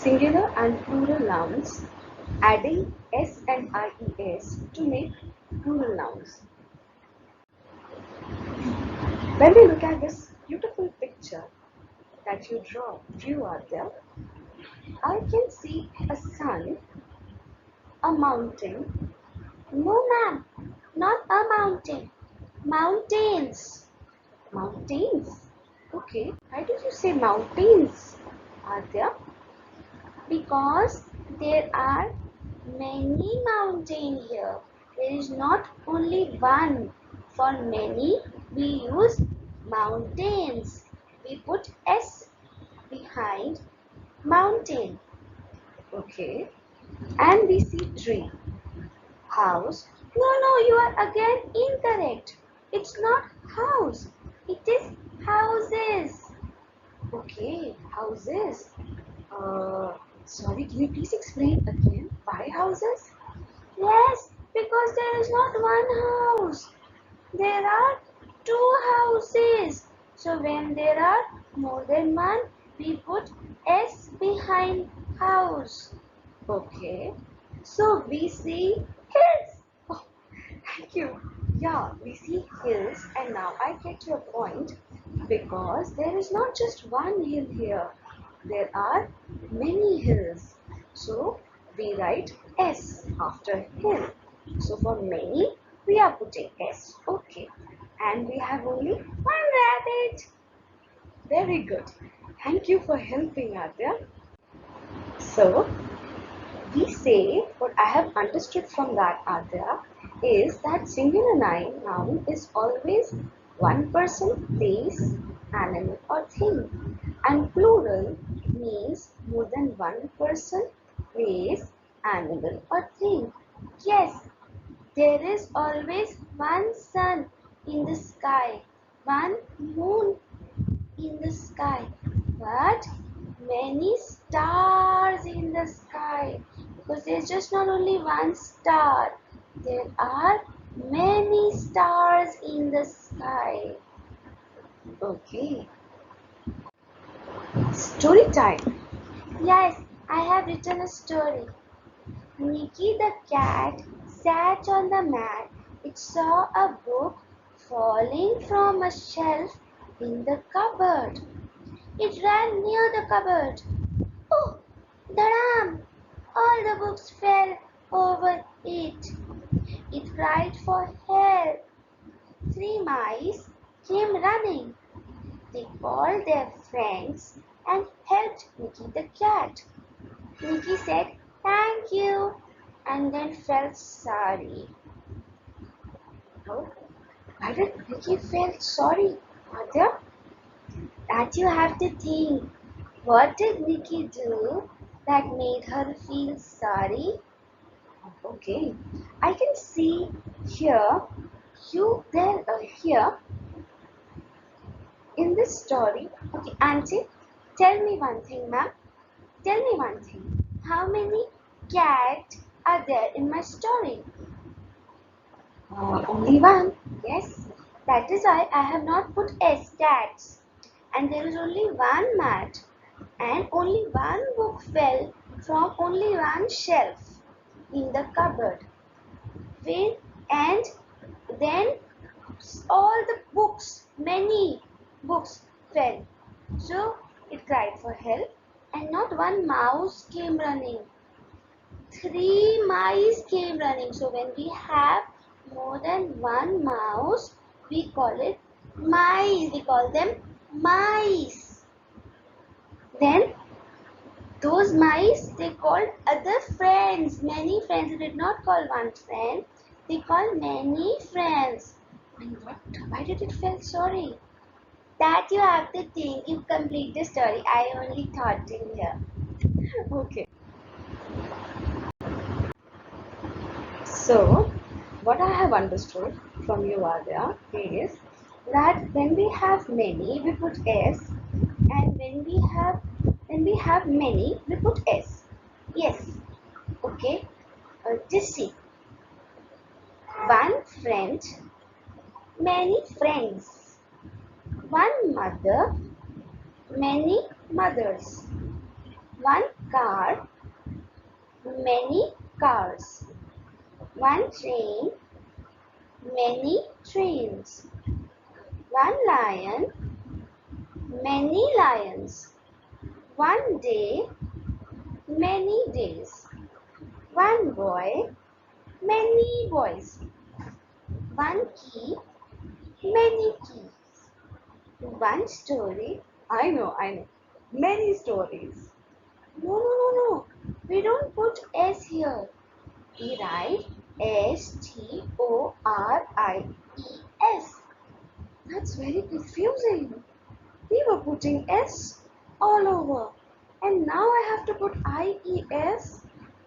singular and plural nouns, adding s and ies to make plural nouns. When we look at this beautiful picture that you drew out there, I can see a sun, a mountain. No, ma'am, not a mountain. Mountains. Mountains? Okay. Why did you say mountains, Aadya? Because there are many mountains here. There is not only one. For many, we use mountains. We put S behind mountain. Okay. And we see tree. House. No, you are again incorrect. It's not house. It is houses. Okay, houses. Sorry, can you please explain again why houses? Yes, because there is not one house. There are two houses. So when there are more than one, we put S behind house. Okay. So we see hills. Oh, thank you. Yeah, we see hills, and now I get your point because there is not just one hill here. There are many hills. So we write S after hill. So for many, we are putting S. Okay. And we have only one rabbit. Very good. Thank you for helping, Aadya. So we say, what I have understood from that, Aadya, is that singular noun is always one person, place, animal or thing, and plural means more than one person, place, animal or thing. Yes, there is always one sun in the sky, one moon in the sky, but many stars in the sky, because there's just not only one star, there are many stars in the sky. Okay, story time. Yes, I have written a story. Nicky the cat sat on the mat. It saw a book falling from a shelf in the cupboard. It ran near the cupboard. Oh, Dharam! All the books fell over it. It cried for help. Three mice came running. They called their friends and helped Nicky the cat. Nicky said, "Thank you," and then felt sorry. Oh, why did Nicky feel sorry, Aadya? That you have to think. What did Nicky do that made her feel sorry? Okay, I can see here, here in this story. Okay, Auntie, tell me one thing, ma'am. Tell me one thing. How many cats are there in my story? Only one. Yes, that is why I have not put S cats. And there is only one mat, and only one book fell from only one shelf in the cupboard. And then all the books, many books fell. So it cried for help, and not one mouse came running. Three mice came running. So when we have more than one mouse, we call it mice. We call them mice. Then those mice, they called other friends, many friends. They did not call one friend, they called many friends. And what? Why did it feel sorry? That you have to think. You complete the story. I only thought in here. Okay. So, what I have understood from you, Aadya, is that when we have many, we put S, and when we have many, we put S. Yes. Okay. Just see. One friend, many friends. One mother, many mothers. One car, many cars. One train, many trains. One lion, many lions. One day, many days. One boy, many boys. One key, many keys. One story, I know. Many stories. No, no, no, no. We don't put S here. We write Stories. That's very confusing. We were putting S all over. And now I have to put IES.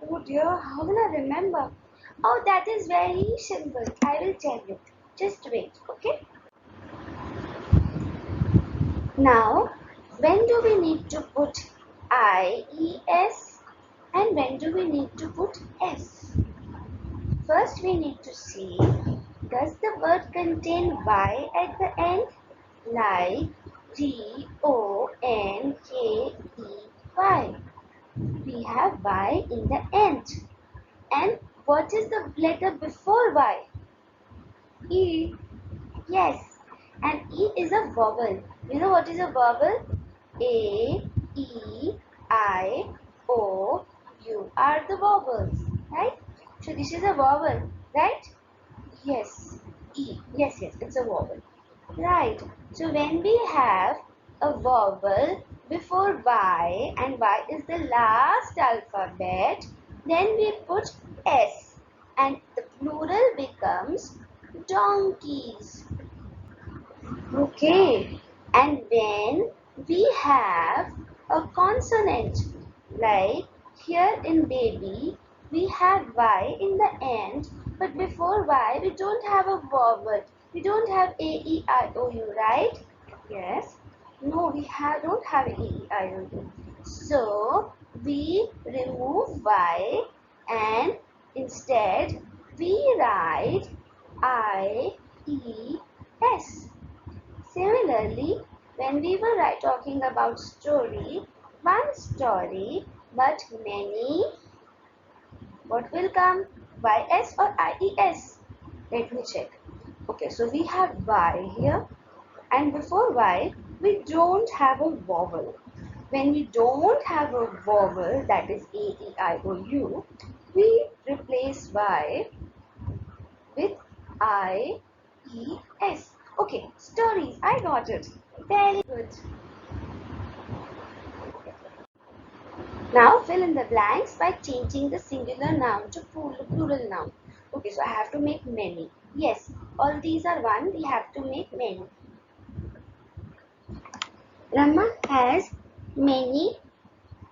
Oh dear, how will I remember? Oh, that is very simple. I will tell you. Just wait, okay? Now, when do we need to put IES and when do we need to put S? First, we need to see, does the word contain Y at the end? Like GONKEY. We have Y in the end. And what is the letter before Y? E. Yes. And E is a vowel. You know what is a vowel? A, E, I, O, U are the vowels. Right? So this is a vowel. Right? Yes. E. Yes, it's a vowel. Right. So when we have a vowel before Y and Y is the last alphabet, then we put S and the plural becomes donkeys. Okay. And when we have a consonant, like here in baby, we have Y in the end, but before Y we don't have a vowel. We don't have A, E, I, O, U, right? Yes. No, don't have A, E, I, O, U. So we remove Y and instead we write I, E, S. Similarly, when we were talking about story, one story, but many, what will come? YS or IES? Let me check. Okay, so we have Y here, and before Y, we don't have a vowel. When we don't have a vowel, that is A, E, I, O, U, we replace Y with IES. Okay, stories, I got it. Very good. Now fill in the blanks by changing the singular noun to plural noun. Okay, so I have to make many. Yes, all these are one, we have to make many. Rama has many,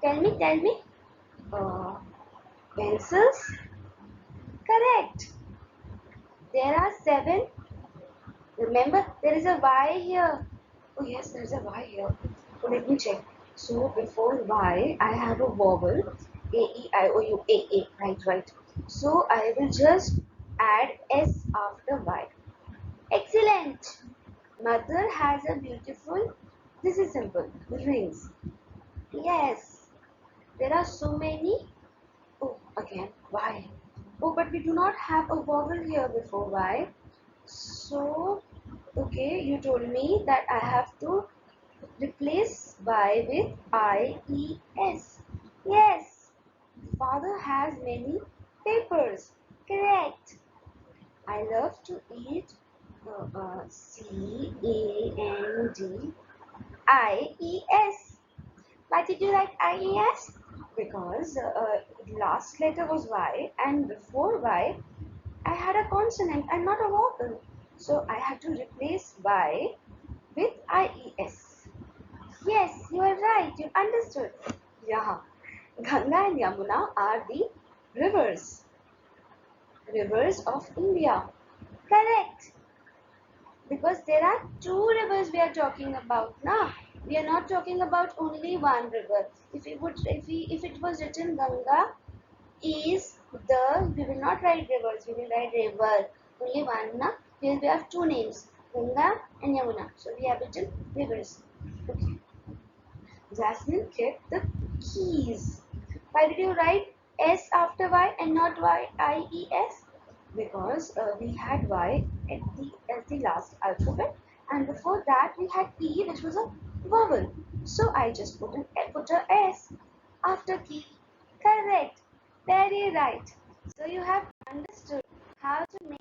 tell me, uh, pencils? Correct. There are 7. Remember, there is a Y here. Oh yes, there is a Y here. So let me check. So before Y, I have a vowel. A, E, I, O, U, A. Right. So I will just add S after Y. Excellent. Mother has a beautiful, this is simple, rings. Yes. There are so many. Oh, again, Y. Oh, but we do not have a vowel here before Y. So, okay, you told me that I have to replace Y with IES. Yes, father has many papers. Correct. I love to eat CANDIES. Why did you like IES? Because last letter was Y and before Y I had a consonant and not a vowel. So I had to replace Y with IES. Yes, you are right. You understood. Yeah. Ganga and Yamuna are the rivers. Rivers of India. Correct. Because there are 2 rivers we are talking about now. We are not talking about only one river. If it was written Ganga is the, we will not write rivers, we will write river. Only one na. Here we have 2 names, Ganga and Yamuna. So we have written rivers. Okay. Jasmine kept the keys. Why did you write S after Y and not Y-I-E-S? Because we had Y as the last alphabet, and before that we had E, which was a vowel. So I just put a S after key. Correct. Very right. So you have understood how to make